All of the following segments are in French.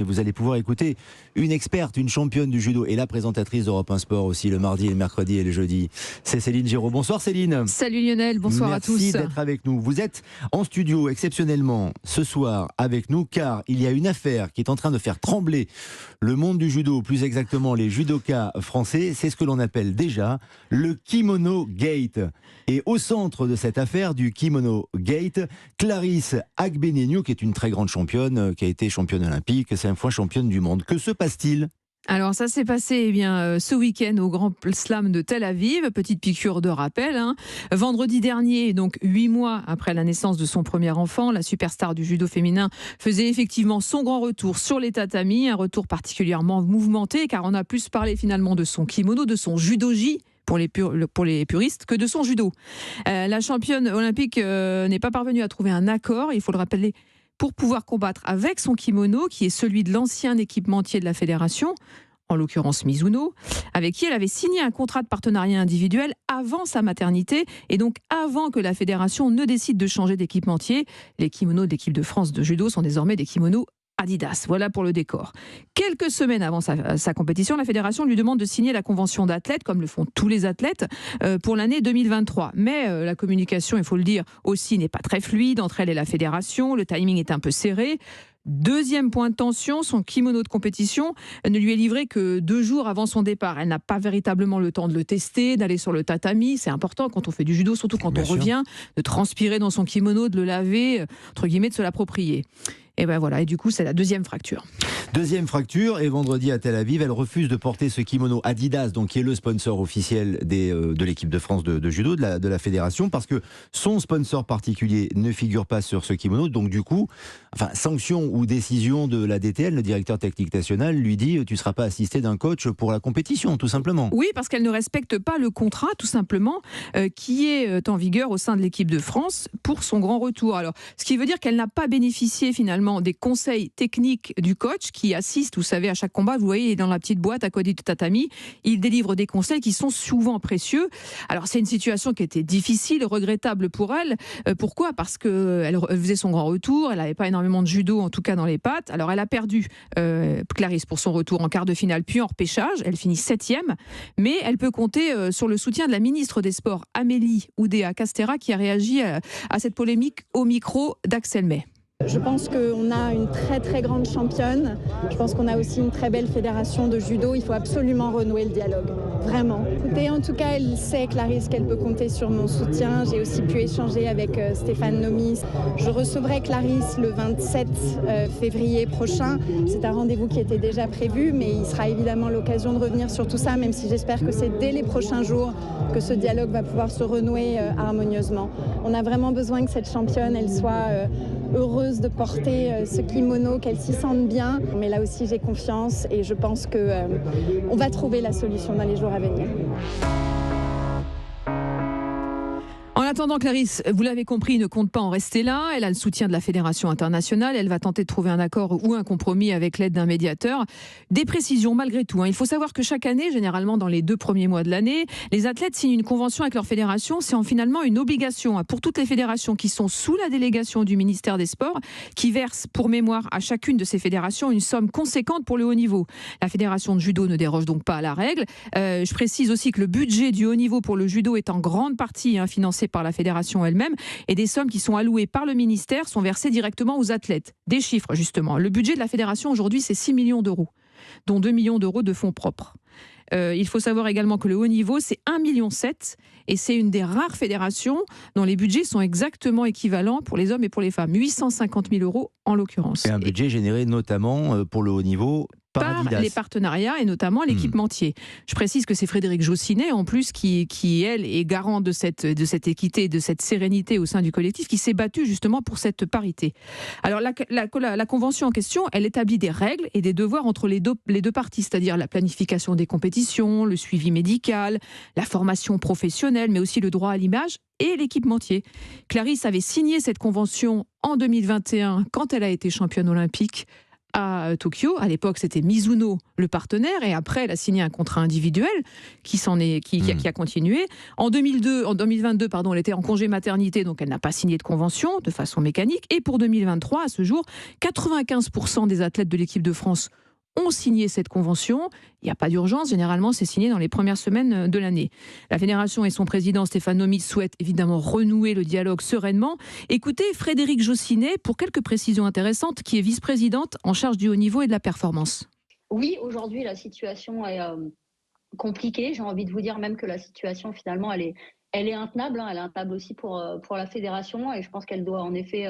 Et vous allez pouvoir écouter une experte, une championne du judo et la présentatrice d'Europe 1 Sport aussi le mardi, le mercredi et le jeudi. C'est Céline Giraud. Bonsoir Céline. Salut Lionel, bonsoir à tous. Merci d'être avec nous. Vous êtes en studio exceptionnellement ce soir avec nous car il y a une affaire qui est en train de faire trembler le monde du judo, plus exactement les judokas français. C'est ce que l'on appelle déjà le Kimono Gate. Et au centre de cette affaire du Kimono Gate, Clarisse Agbenegnou, qui est une très grande championne, qui a été championne olympique, 5 fois championne du monde. Que se passe-t-il ? Alors ça s'est passé ce week-end au Grand Slam de Tel Aviv, petite piqûre de rappel. Vendredi dernier, donc 8 mois après la naissance de son premier enfant, la superstar du judo féminin faisait effectivement son grand retour sur les tatamis, un retour particulièrement mouvementé car on a plus parlé finalement de son kimono, de son judogi, pour les puristes, que de son judo. La championne olympique n'est pas parvenue à trouver un accord, il faut le rappeler, pour pouvoir combattre avec son kimono, qui est celui de l'ancien équipementier de la fédération, en l'occurrence Mizuno, avec qui elle avait signé un contrat de partenariat individuel avant sa maternité, et donc avant que la fédération ne décide de changer d'équipementier. Les kimonos de l'équipe de France de judo sont désormais des kimonos Adidas. Voilà pour le décor. Quelques semaines avant sa compétition, la fédération lui demande de signer la convention d'athlète, comme le font tous les athlètes, pour l'année 2023. Mais la communication, il faut le dire, aussi n'est pas très fluide entre elle et la fédération. Le timing est un peu serré. Deuxième point de tension, son kimono de compétition ne lui est livré que 2 jours avant son départ. Elle n'a pas véritablement le temps de le tester, d'aller sur le tatami. C'est important quand on fait du judo, surtout quand on revient, de transpirer dans son kimono, de le laver, entre guillemets, de se l'approprier. Et ben voilà, et du coup c'est la deuxième fracture. Deuxième fracture, et vendredi à Tel Aviv, elle refuse de porter ce kimono Adidas, donc qui est le sponsor officiel de l'équipe de France de judo, de la fédération, parce que son sponsor particulier ne figure pas sur ce kimono. Donc du coup, sanction ou décision de la DTN, le directeur technique national, lui dit tu ne seras pas assisté d'un coach pour la compétition, tout simplement. Oui, parce qu'elle ne respecte pas le contrat, tout simplement, qui est en vigueur au sein de l'équipe de France pour son grand retour. Alors, ce qui veut dire qu'elle n'a pas bénéficié finalement des conseils techniques du coach qui assiste, vous savez, à chaque combat. Vous voyez, il est dans la petite boîte à côté du tatami. Il délivre des conseils qui sont souvent précieux. Alors, c'est une situation qui était difficile, regrettable pour elle. Pourquoi ? Parce qu'elle faisait son grand retour. Elle n'avait pas énormément de judo, en tout cas dans les pattes. Alors, elle a perdu Clarisse pour son retour en quart de finale, puis en repêchage. Elle finit 7e. Mais elle peut compter sur le soutien de la ministre des Sports, Amélie Oudéa-Castéra, qui a réagi à cette polémique au micro d'Axel May. Je pense qu'on a une très très grande championne. Je pense qu'on a aussi une très belle fédération de judo. Il faut absolument renouer le dialogue, vraiment. Écoutez, en tout cas, elle sait, Clarisse, qu'elle peut compter sur mon soutien. J'ai aussi pu échanger avec Stéphane Nomis. Je recevrai Clarisse le 27 février prochain. C'est un rendez-vous qui était déjà prévu, mais il sera évidemment l'occasion de revenir sur tout ça, même si j'espère que c'est dès les prochains jours que ce dialogue va pouvoir se renouer harmonieusement. On a vraiment besoin que cette championne, elle soit heureuse de porter ce kimono, qu'elle s'y sente bien. Mais là aussi, j'ai confiance et je pense qu'on va trouver la solution dans les jours à venir. En attendant, Clarisse, vous l'avez compris, ne compte pas en rester là. Elle a le soutien de la Fédération internationale. Elle va tenter de trouver un accord ou un compromis avec l'aide d'un médiateur. Des précisions malgré tout. Il faut savoir que chaque année, généralement dans les 2 premiers mois de l'année, les athlètes signent une convention avec leur fédération. C'est finalement une obligation pour toutes les fédérations qui sont sous la délégation du ministère des Sports, qui versent pour mémoire à chacune de ces fédérations une somme conséquente pour le haut niveau. La fédération de judo ne déroge donc pas à la règle. Je précise aussi que le budget du haut niveau pour le judo est en grande partie financé par la fédération elle-même, et des sommes qui sont allouées par le ministère sont versées directement aux athlètes. Des chiffres, justement. Le budget de la fédération aujourd'hui, c'est 6 millions d'euros, dont 2 millions d'euros de fonds propres. Il faut savoir également que le haut niveau, c'est 1,7 million, et c'est une des rares fédérations dont les budgets sont exactement équivalents pour les hommes et pour les femmes. 850 000 euros en l'occurrence. Et un budget généré notamment pour le haut niveau par les partenariats et notamment l'équipementier. Je précise que c'est Frédéric Jossinet en plus qui elle est garant de cette équité, de cette sérénité au sein du collectif, qui s'est battu justement pour cette parité. Alors la convention en question, elle établit des règles et des devoirs entre les deux parties, c'est-à-dire la planification des compétitions, le suivi médical, la formation professionnelle, mais aussi le droit à l'image et l'équipementier. Clarisse avait signé cette convention en 2021 quand elle a été championne olympique à Tokyo. À l'époque, c'était Mizuno le partenaire, et après, elle a signé un contrat individuel qui a continué. En 2022, elle était en congé maternité, donc elle n'a pas signé de convention de façon mécanique. Et pour 2023, à ce jour, 95% des athlètes de l'équipe de France ont signé cette convention. Il n'y a pas d'urgence, généralement c'est signé dans les premières semaines de l'année. La fédération et son président Stéphane Nomis souhaitent évidemment renouer le dialogue sereinement. Écoutez Frédérique Jossinet pour quelques précisions intéressantes, qui est vice-présidente en charge du haut niveau et de la performance. Oui, aujourd'hui la situation est compliquée. J'ai envie de vous dire même que la situation finalement elle est intenable. Elle est intenable aussi pour la fédération, et je pense qu'elle doit en effet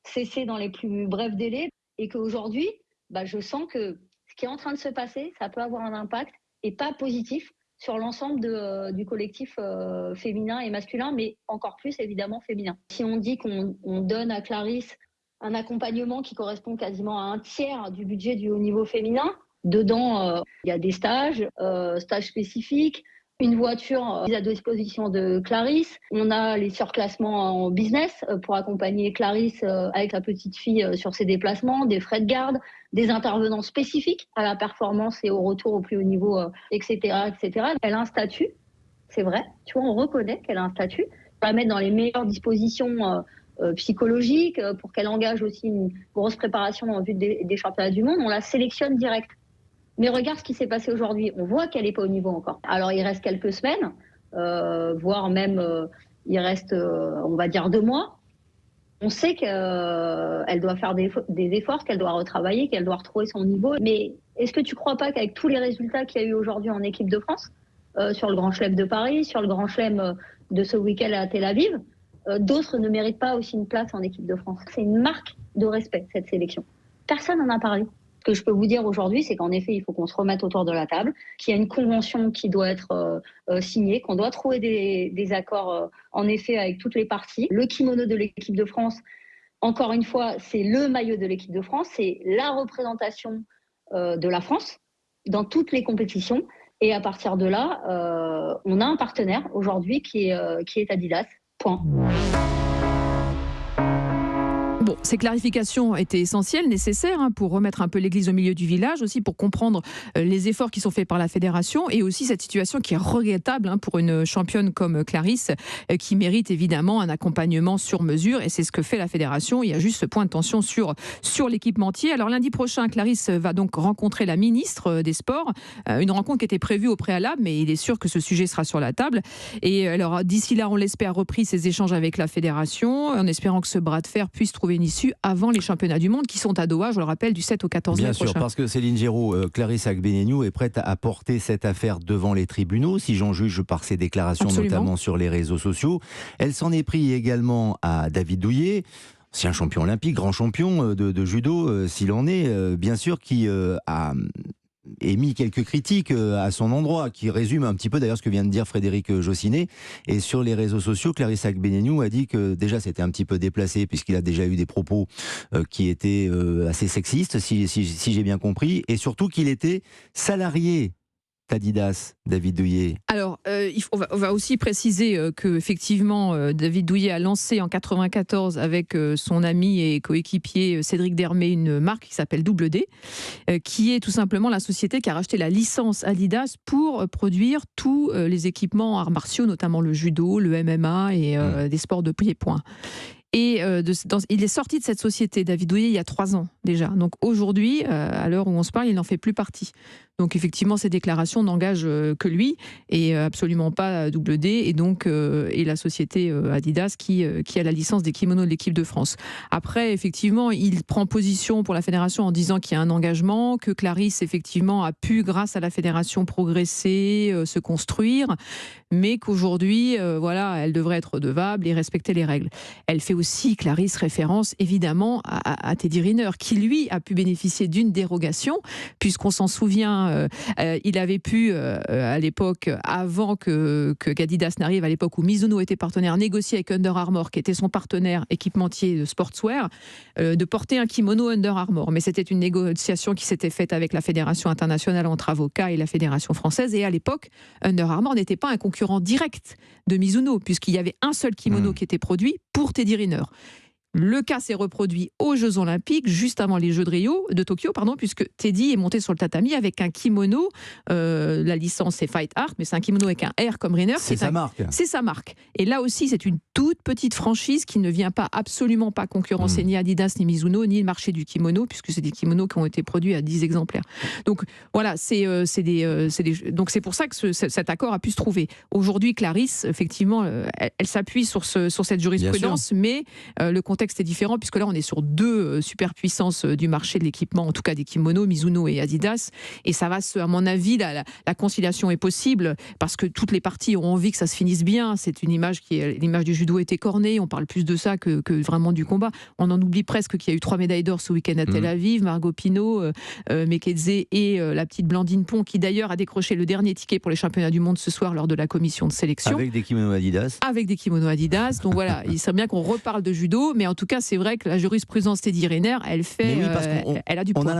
cesser dans les plus brefs délais. Et qu'aujourd'hui, je sens que ce qui est en train de se passer, ça peut avoir un impact, et pas positif, sur l'ensemble du collectif féminin et masculin, mais encore plus évidemment féminin. Si on dit qu'on donne à Clarisse un accompagnement qui correspond quasiment à un tiers du budget du haut niveau féminin, dedans il y a des stages spécifiques, une voiture mise à disposition de Clarisse. On a les surclassements en business pour accompagner Clarisse avec la petite fille sur ses déplacements, des frais de garde, des intervenants spécifiques à la performance et au retour au plus haut niveau, etc., etc. Elle a un statut, c'est vrai, tu vois, on reconnaît qu'elle a un statut. On va la mettre dans les meilleures dispositions psychologiques pour qu'elle engage aussi une grosse préparation en vue des championnats du monde. On la sélectionne direct. Mais regarde ce qui s'est passé aujourd'hui. On voit qu'elle n'est pas au niveau encore. Alors, il reste quelques semaines, voire même, il reste, on va dire, 2 mois. On sait qu'elle doit faire des efforts, qu'elle doit retravailler, qu'elle doit retrouver son niveau. Mais est-ce que tu ne crois pas qu'avec tous les résultats qu'il y a eu aujourd'hui en équipe de France, sur le Grand Chelem de Paris, sur le Grand Chelem de ce week-end à Tel Aviv, d'autres ne méritent pas aussi une place en équipe de France? C'est une marque de respect, cette sélection. Personne n'en a parlé. Ce que je peux vous dire aujourd'hui, c'est qu'en effet, il faut qu'on se remette autour de la table, qu'il y a une convention qui doit être signée, qu'on doit trouver des accords, en effet, avec toutes les parties. Le kimono de l'équipe de France, encore une fois, c'est le maillot de l'équipe de France, c'est la représentation de la France dans toutes les compétitions. Et à partir de là, on a un partenaire aujourd'hui qui est Adidas. Point. Bon, ces clarifications étaient essentielles, nécessaires pour remettre un peu l'église au milieu du village, aussi pour comprendre les efforts qui sont faits par la fédération, et aussi cette situation qui est regrettable pour une championne comme Clarisse, qui mérite évidemment un accompagnement sur mesure, et c'est ce que fait la fédération. Il y a juste ce point de tension sur l'équipementier. Alors lundi prochain, Clarisse va donc rencontrer la ministre des Sports, une rencontre qui était prévue au préalable, mais il est sûr que ce sujet sera sur la table. Et alors d'ici là, on l'espère, repris ces échanges avec la fédération, en espérant que ce bras de fer puisse trouver une issue avant les championnats du monde qui sont à Doha, je le rappelle, du 7 au 14 mai prochain. Bien sûr, parce que Céline Géraud, Clarisse Agbenienou est prête à porter cette affaire devant les tribunaux, si j'en juge par ses déclarations, absolument, notamment sur les réseaux sociaux. Elle s'en est pris également à David Douillet, ancien champion olympique, grand champion de judo, s'il en est, bien sûr, qui a émis quelques critiques à son endroit, qui résument un petit peu d'ailleurs ce que vient de dire Frédérique Jossinet. Et sur les réseaux sociaux, Clarisse Agbenienou a dit que déjà c'était un petit peu déplacé, puisqu'il a déjà eu des propos qui étaient assez sexistes, si j'ai bien compris, et surtout qu'il était salarié d'Adidas, David Douillet. Alors, on va aussi préciser qu'effectivement, David Douillet a lancé en 1994 avec son ami et coéquipier Cédric Dermé une marque qui s'appelle Double D, qui est tout simplement la société qui a racheté la licence Adidas pour produire tous les équipements arts martiaux, notamment le judo, le MMA et des sports de pied-point. Et il est sorti de cette société, David Douillet, il y a 3 ans déjà. Donc aujourd'hui, à l'heure où on se parle, il n'en fait plus partie. Donc effectivement, ces déclarations n'engagent que lui et absolument pas Double D et la société Adidas qui a la licence des kimonos de l'équipe de France. Après, effectivement, il prend position pour la fédération en disant qu'il y a un engagement, que Clarisse, effectivement, a pu, grâce à la fédération, progresser, se construire, mais qu'aujourd'hui, elle devrait être redevable et respecter les règles. Elle fait aussi, Clarisse, référence évidemment à Teddy Riner, qui lui a pu bénéficier d'une dérogation, puisqu'on s'en souvient, il avait pu, à l'époque, avant qu'Adidas n'arrive, à l'époque où Mizuno était partenaire, négocier avec Under Armour, qui était son partenaire équipementier de sportswear, de porter un kimono Under Armour. Mais c'était une négociation qui s'était faite avec la Fédération internationale entre avocats et la Fédération française. Et à l'époque, Under Armour n'était pas un concurrent direct de Mizuno, puisqu'il y avait un seul kimono qui était produit pour Teddy Riner. Le cas s'est reproduit aux Jeux Olympiques, juste avant les Jeux de Tokyo, puisque Teddy est monté sur le tatami avec un kimono. La licence c'est Fight Art, mais c'est un kimono avec un R comme Rainer. C'est sa marque. C'est sa marque. Et là aussi, c'est une toute petite franchise qui ne vient absolument pas concurrencer ni Adidas, ni Mizuno, ni le marché du kimono, puisque c'est des kimonos qui ont été produits à 10 exemplaires. Donc voilà, donc c'est pour ça que cet accord a pu se trouver. Aujourd'hui, Clarisse, effectivement, elle s'appuie sur cette jurisprudence, mais le contexte est différent, puisque là, on est sur deux superpuissances du marché de l'équipement, en tout cas des kimonos, Mizuno et Adidas. Et ça va, à mon avis, la conciliation est possible, parce que toutes les parties ont envie que ça se finisse bien. C'est une image l'image du judo est écornée. On parle plus de ça que vraiment du combat. On en oublie presque qu'il y a eu 3 médailles d'or ce week-end à Tel Aviv. Margot Pino, Mekedze et la petite Blandine Pont, qui d'ailleurs a décroché le dernier ticket pour les championnats du monde ce soir lors de la commission de sélection. Avec des kimonos Adidas. Avec des kimonos Adidas. Donc voilà, il serait bien qu'on reparle de judo, mais en tout cas, c'est vrai que la jurisprudence Teddy Riner, elle a du poids.